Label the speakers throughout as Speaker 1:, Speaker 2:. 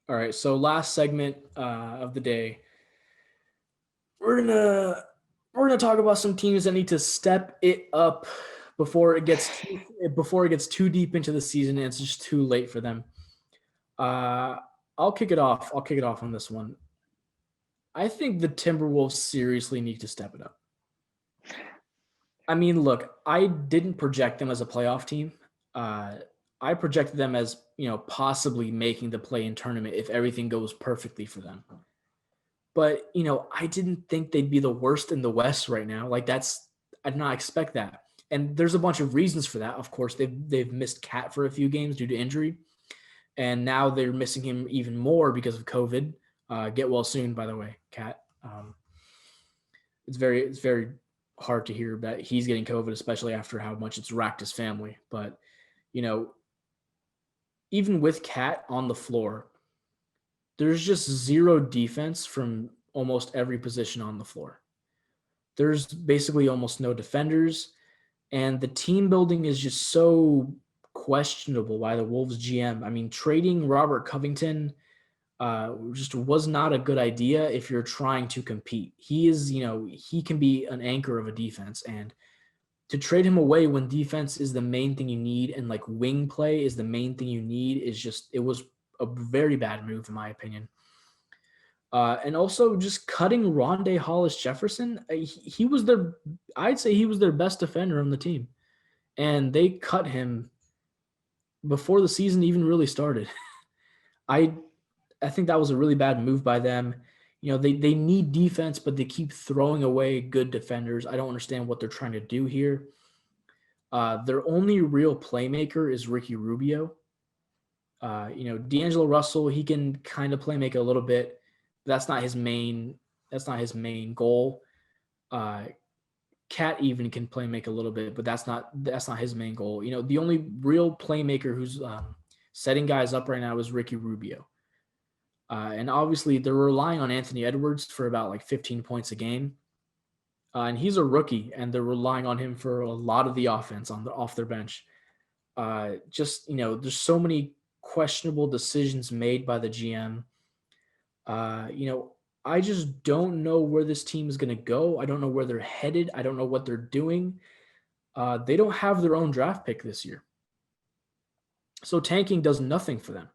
Speaker 1: All right, so last segment of the day, we're gonna we're gonna talk about some teams that need to step it up before it gets too deep into the season and it's just too late for them. Uh, I'll kick it off. I'll kick it off on this one. I think the Timberwolves seriously need to step it up. I mean, look, I didn't project them as a playoff team. Uh, I projected them as possibly making the play-in tournament if everything goes perfectly for them. But, I didn't think they'd be the worst in the West right now. I did not expect that. And there's a bunch of reasons for that. Of course, they've missed Cat for a few games due to injury, and now they're missing him even more because of COVID. Get well soon, by the way, Cat. It's very hard to hear that he's getting COVID, especially after how much it's racked his family. But you know, even with Cat on the floor, there's just zero defense from almost every position on the floor. There's basically almost no defenders, and the team building is just so questionable by the Wolves GM. I mean, trading Robert Covington just was not a good idea if you're trying to compete. He can be an anchor of a defense, and to trade him away when defense is the main thing you need and like wing play is the main thing you need it was a very bad move in my opinion. And also just cutting Rondé Hollis Jefferson, he was I'd say he was their best defender on the team, and they cut him before the season even really started. I I think that was a really bad move by them. They need defense, but they keep throwing away good defenders. I don't understand what they're trying to do here. Their only real playmaker is Ricky Rubio. D'Angelo Russell, he can kind of play make a little bit. But that's not his main. That's not his main goal. Uh, Cat even can play make a little bit, but that's not his main goal. The only real playmaker who's setting guys up right now is Ricky Rubio. And obviously, they're relying on Anthony Edwards for about like 15 points a game. And he's a rookie, and they're relying on him for a lot of the offense off their bench. There's so many questionable decisions made by the GM. Uh, you know, I just don't know where this team is going to go. I don't know where they're headed. I don't know what they're doing. They don't have their own draft pick this year. So tanking does nothing for them.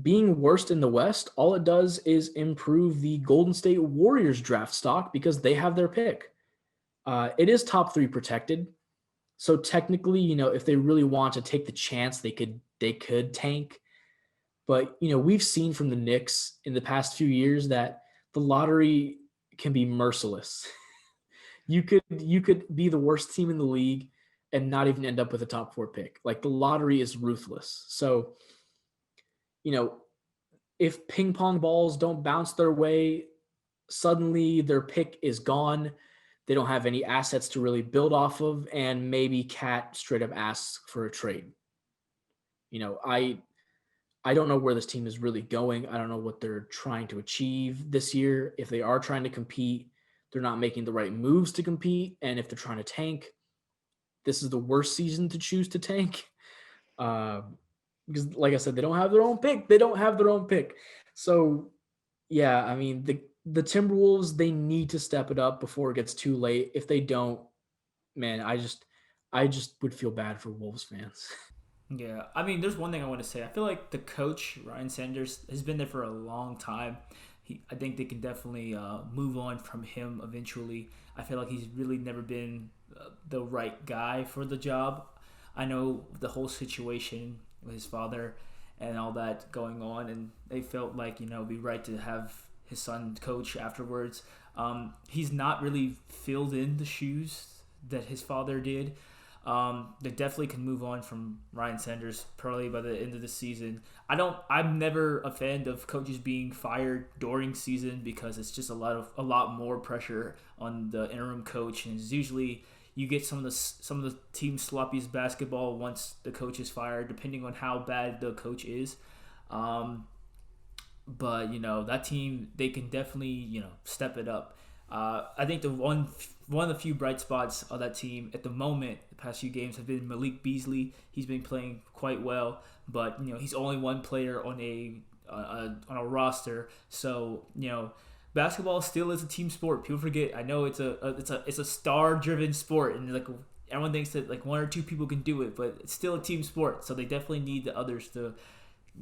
Speaker 1: Being worst in the West, all it does is improve the Golden State Warriors draft stock because they have their pick. It is top 3 protected. So technically, if they really want to take the chance, they could tank. But, we've seen from the Knicks in the past few years that the lottery can be merciless. You could be the worst team in the league and not even end up with a top 4 pick. Like the lottery is ruthless. So, if ping pong balls don't bounce their way, suddenly their pick is gone. They don't have any assets to really build off of, and maybe Cat straight up asks for a trade. I don't know where this team is really going. I don't know what they're trying to achieve this year. If they are trying to compete, they're not making the right moves to compete. And if they're trying to tank, this is the worst season to choose to tank. Because, like I said, they don't have their own pick. They don't have their own pick. So, yeah, I mean, the Timberwolves, they need to step it up before it gets too late. If they don't, man, I just would feel bad for Wolves fans.
Speaker 2: Yeah, I mean, there's one thing I want to say. I feel like the coach Ryan Sanders has been there for a long time. I think they can definitely move on from him eventually. I feel like he's really never been the right guy for the job. I know the whole situation with his father and all that going on, and they felt like it'd be right to have his son coach afterwards. He's not really filled in the shoes that his father did. They definitely can move on from Ryan Sanders probably by the end of the season. I'm never a fan of coaches being fired during season because it's just a lot more pressure on the interim coach, and it's usually you get some of the team's sloppiest basketball once the coach is fired, depending on how bad the coach is. Um, but that team, they can definitely step it up. I think the one of the few bright spots of that team at the moment, the past few games, have been Malik Beasley. He's been playing quite well, but he's only one player on a on a roster. So basketball still is a team sport. People forget. I know it's a star driven sport, and like everyone thinks that like one or two people can do it, but it's still a team sport. So they definitely need the others to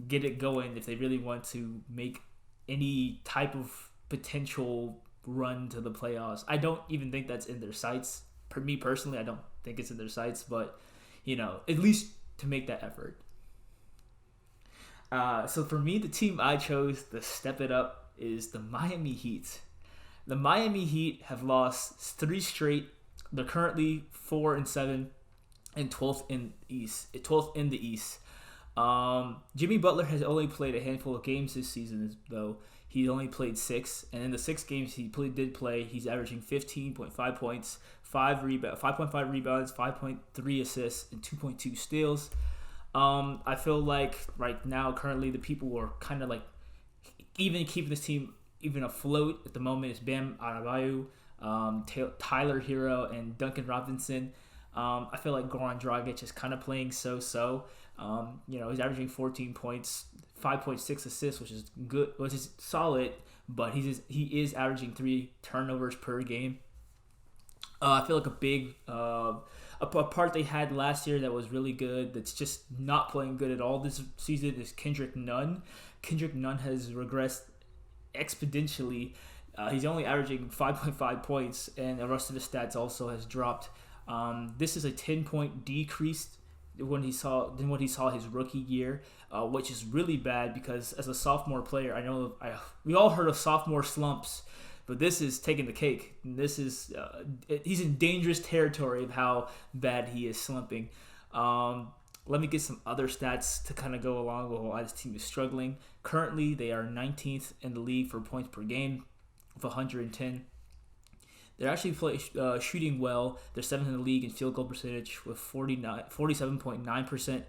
Speaker 2: get it going if they really want to make any type of potential run to the playoffs. I don't even think that's in their sights. For me personally, I don't think it's in their sights, but at least to make that effort. So for me, the team I chose to step it up is the Miami Heat. The Miami Heat have lost 3 straight. They're currently 4-7 and 12th in East. 12th in the East. Jimmy Butler has only played a handful of games this season, though. He only played 6, and in the 6 games did play, he's averaging 15.5 points, 5.5 rebounds, 5.3 assists, and 2.2 steals. I feel like right now, currently, the people who are kind of like even keeping this team even afloat at the moment is Bam Adebayo, Tyler Hero, and Duncan Robinson. I feel like Goran Dragic is kind of playing so. He's averaging 14 points, 5.6 assists, which is good, which is solid, but he is averaging 3 turnovers per game. I feel like a big a part they had last year that was really good that's just not playing good at all this season is Kendrick Nunn. Kendrick Nunn has regressed exponentially. He's only averaging 5.5 points, and the rest of the stats also has dropped. This is a 10-point decrease than what he saw his rookie year, which is really bad because as a sophomore player, we all heard of sophomore slumps, but this is taking the cake. This is he's in dangerous territory of how bad he is slumping. Let me get some other stats to kind of go along with why this team is struggling. Currently, they are 19th in the league for points per game with 110. They're actually shooting well. They're 7th in the league in field goal percentage with 47.9%.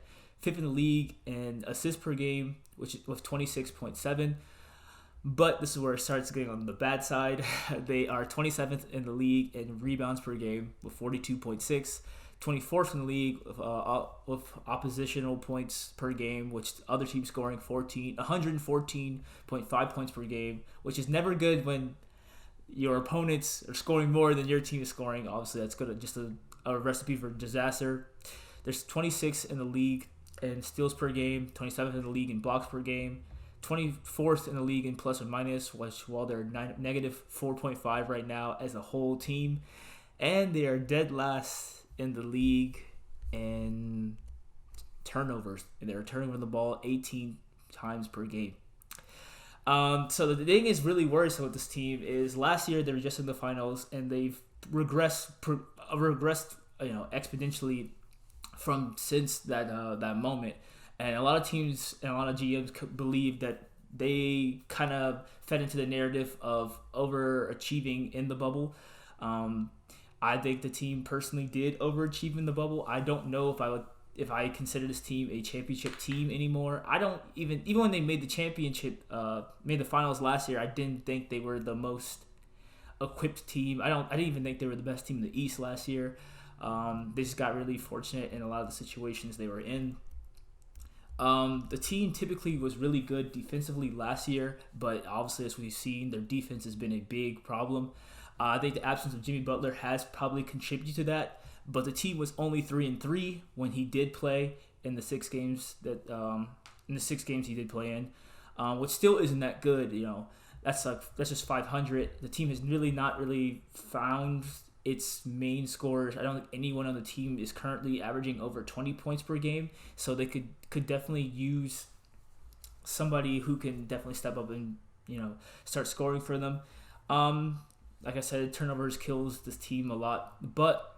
Speaker 2: 5th in the league in assists per game, which with 26.7. But this is where it starts getting on the bad side. They are 27th in the league in rebounds per game with 42.6. 24th in the league with oppositional points per game, which other teams scoring 114.5 points per game, which is never good when your opponents are scoring more than your team is scoring. Obviously, that's just a recipe for disaster. There's 26th in the league in steals per game, 27th in the league in blocks per game, 24th in the league in plus or minus, while they're negative 4.5 right now as a whole team. And they are dead last in the league in turnovers. And they're turning over the ball 18 times per game. So the thing is really worrisome with this team is last year they were just in the finals and they've regressed exponentially from since that moment. And a lot of teams and a lot of GMs believe that they kind of fed into the narrative of overachieving in the bubble. I think the team personally did overachieve in the bubble. I don't know if I consider this team a championship team anymore. I don't even when they made the championship, made the finals last year, I didn't think they were the most equipped team. I didn't even think they were the best team in the East last year. They just got really fortunate in a lot of the situations they were in. The team typically was really good defensively last year, but obviously as we've seen, their defense has been a big problem. I think the absence of Jimmy Butler has probably contributed to that. But the team was only 3-3 when he did play in the 6 games he did play in, which still isn't that good. That's just 500. The team has really not found its main scorers. I don't think anyone on the team is currently averaging over 20 points per game, so they could definitely use somebody who can definitely step up and start scoring for them. Like I said, turnovers kills this team a lot, but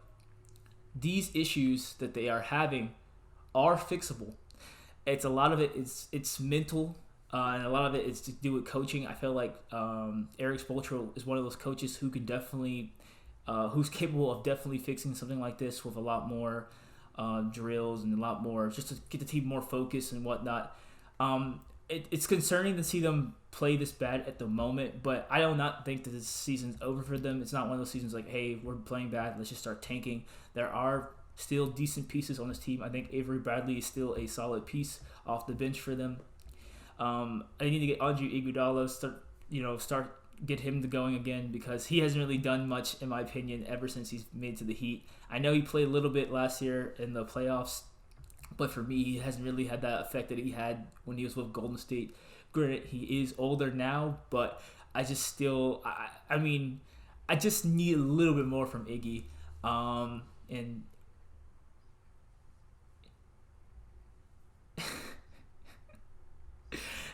Speaker 2: these issues that they are having are fixable. It's a lot of it it's mental, and a lot of it is to do with coaching. I feel like Eric Spoelstra is one of those coaches who can definitely, who's capable of definitely fixing something like this with a lot more drills and a lot more just to get the team more focused and whatnot. It's concerning to see them play this bad at the moment, but I do not think that this season's over for them. It's not one of those seasons like, hey, we're playing bad, let's just start tanking. There are still decent pieces on this team. I think Avery Bradley is still a solid piece off the bench for them. I need to get Andre Iguodala start get him to going again because he hasn't really done much in my opinion ever since he's made to the Heat. I know he played a little bit last year in the playoffs, but for me, he hasn't really had that effect that he had when he was with Golden State. Granted, he is older now, but I just still, I mean, I just need a little bit more from Iggy. And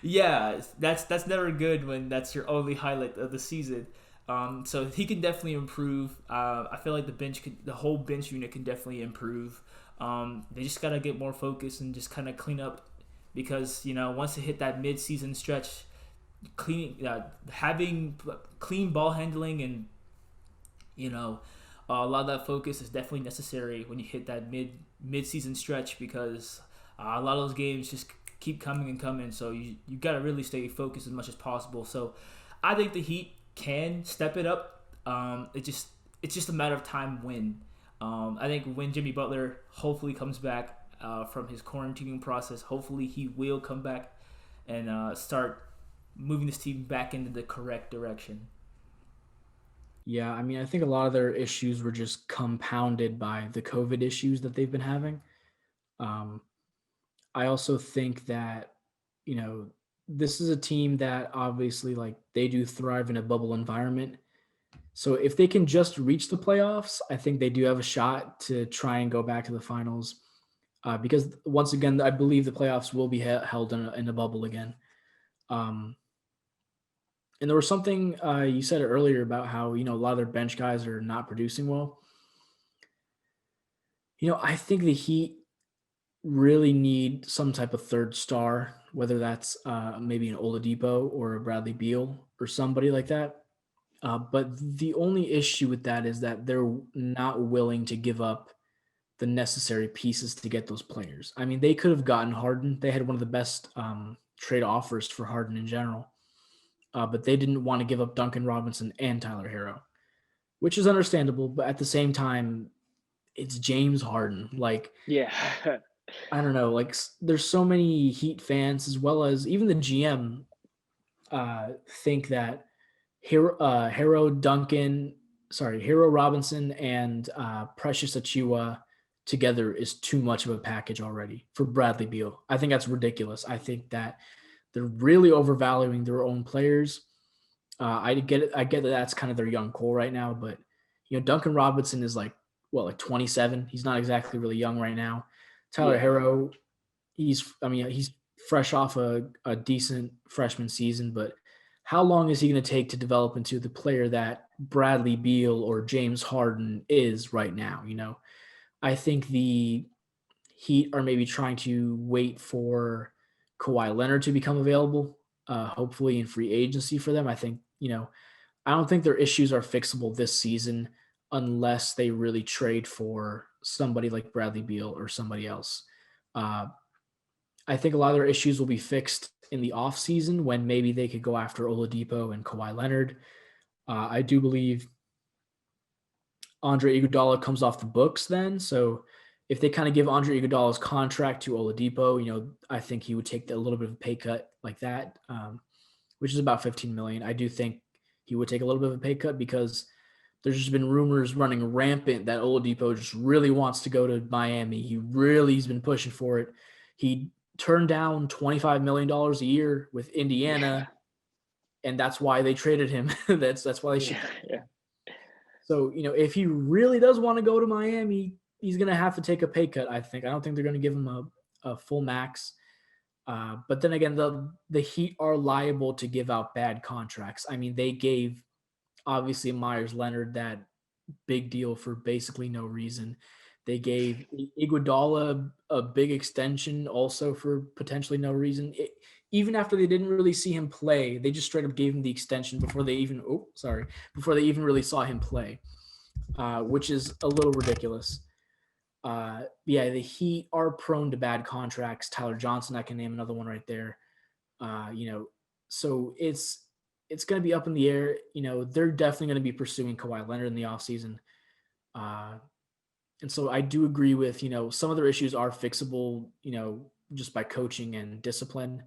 Speaker 2: yeah, that's never good when that's your only highlight of the season. So he can definitely improve. I feel like the whole bench unit can definitely improve. They just gotta get more focused and just kind of clean up because once they hit that mid-season stretch, having clean ball handling and you know a lot of that focus is definitely necessary when you hit that mid-season stretch because a lot of those games just keep coming and coming. So you got to really stay focused as much as possible. So I think the Heat can step it up. It's just a matter of time when. I think when Jimmy Butler hopefully comes back from his quarantining process, hopefully he will come back and start moving this team back into the correct direction.
Speaker 1: Yeah, I mean, I think a lot of their issues were just compounded by the COVID issues that they've been having. Um, I also think that, you know, this is a team that obviously like they do thrive in a bubble environment. So if they can just reach the playoffs, I think they do have a shot to try and go back to the finals. Because once again, I believe the playoffs will be held in a bubble again. Um, and there was something you said earlier about how a lot of their bench guys are not producing well. I think the Heat really need some type of third star, whether that's maybe an Oladipo or a Bradley Beal or somebody like that. But the only issue with that is that they're not willing to give up the necessary pieces to get those players. I mean, they could have gotten Harden. They had one of the best trade offers for Harden in general, but they didn't want to give up Duncan Robinson and Tyler Hero, which is understandable. But at the same time, it's James Harden. Like,
Speaker 3: Yeah.
Speaker 1: I don't know. Like, there's so many Heat fans as well as even the GM think that Hero Robinson and Precious Achua together is too much of a package already for Bradley Beal. I think that's ridiculous. I think that they're really overvaluing their own players. I get it. I get that that's kind of their young core right now, but Duncan Robinson is like 27. He's not exactly really young right now. Tyler
Speaker 3: Yeah.
Speaker 1: Hero, he's fresh off a decent freshman season, but how long is he going to take to develop into the player that Bradley Beal or James Harden is right now? I think the Heat are maybe trying to wait for Kawhi Leonard to become available, hopefully in free agency for them. I think, I don't think their issues are fixable this season unless they really trade for somebody like Bradley Beal or somebody else. Uh, I think a lot of their issues will be fixed in the offseason when maybe they could go after Oladipo and Kawhi Leonard. I do believe Andre Iguodala comes off the books then. So if they kind of give Andre Iguodala's contract to Oladipo, I think he would take a little bit of a pay cut like that, which is about 15 million. I do think he would take a little bit of a pay cut because there's just been rumors running rampant that Oladipo just really wants to go to Miami. He's been pushing for it. He turned down $25 million a year with
Speaker 3: Yeah.
Speaker 1: Indiana, and that's why they traded him. that's why they
Speaker 3: Yeah.
Speaker 1: shipped.
Speaker 3: Yeah.
Speaker 1: So if he really does want to go to Miami, he's going to have to take a pay cut. I think. I don't think they're going to give him a full max. But then again, the Heat are liable to give out bad contracts. I mean, they gave obviously Myers Leonard that big deal for basically no reason. They gave Iguodala a big extension also for potentially no reason. Even after they didn't really see him play, they just straight up gave him the extension before they even really saw him play, which is a little ridiculous. Yeah, the Heat are prone to bad contracts. Tyler Johnson, I can name another one right there. Uh, you know, so it's going to be up in the air. They're definitely going to be pursuing Kawhi Leonard in the offseason. Uh, and so I do agree with, some of their issues are fixable, just by coaching and discipline.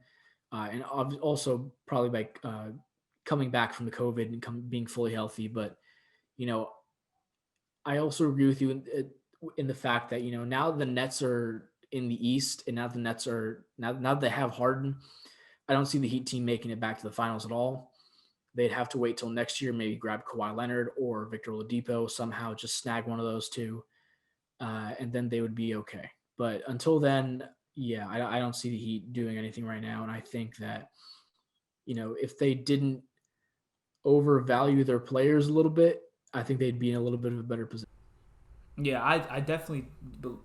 Speaker 1: and also probably by coming back from the COVID and being fully healthy. But you know, I also agree with you in the fact that now the Nets are in the East, and now the Nets are now that they have Harden. I don't see the Heat team making it back to the finals at all. They'd have to wait till next year, maybe grab Kawhi Leonard or Victor Oladipo, somehow just snag one of those two, and then they would be okay. But until then, yeah, I don't see the Heat doing anything right now, and I think that if they didn't overvalue their players a little bit, I think they'd be in a little bit of a better position.
Speaker 2: Yeah, I definitely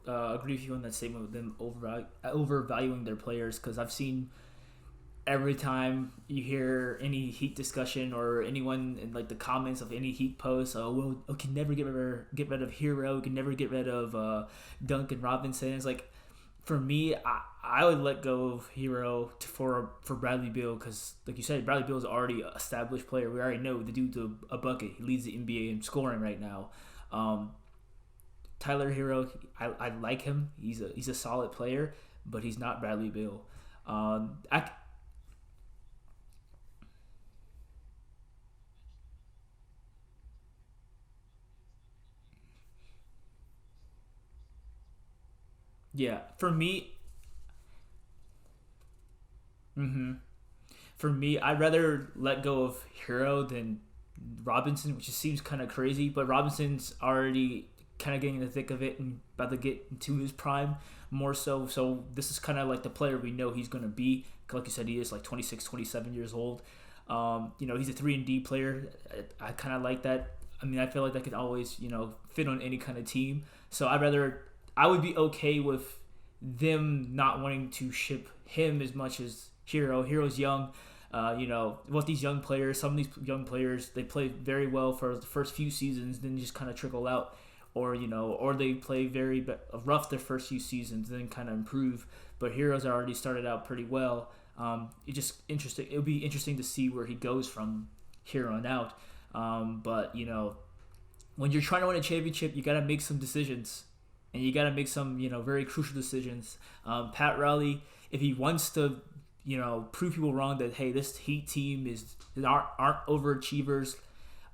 Speaker 2: agree with you on that statement with them overvaluing their players because I've seen every time you hear any Heat discussion or anyone in like the comments of any Heat post, oh well, we can never get rid of Hero, we can never get rid of Duncan Robinson. It's like for me, I would let go of Hero for Bradley Beal because, like you said, Bradley Beal is already an established player. We already know the dude's a bucket. He leads the NBA in scoring right now. Um, Tyler Hero, I like him. He's a solid player, but he's not Bradley Beal. I Yeah, for me, I'd rather let go of Hero than Robinson, which just seems kind of crazy. But Robinson's already kind of getting in the thick of it and about to get into his prime more so. So this is kind of like the player we know he's going to be. Like you said, he is like 26, 27 years old. He's a 3-and-D player. I kind of like that. I mean, I feel like that could always, fit on any kind of team. So I would be okay with them not wanting to ship him as much as Hero. Hero's young. With these young players, some of these young players, they play very well for the first few seasons, then just kind of trickle out, or they play very rough their first few seasons, then kind of improve. But Heroes already started out pretty well. It just interesting. It'll be interesting to see where he goes from here on out. But when you're trying to win a championship, you got to make some decisions, and you got to make some very crucial decisions. Pat Riley, if he wants to prove people wrong that hey, this Heat team aren't overachievers.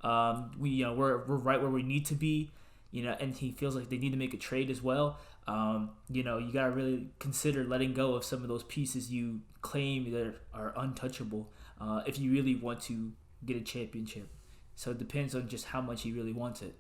Speaker 2: We're right where we need to be. And he feels like they need to make a trade as well. You gotta really consider letting go of some of those pieces you claim that are untouchable if you really want to get a championship. So it depends on just how much he really wants it.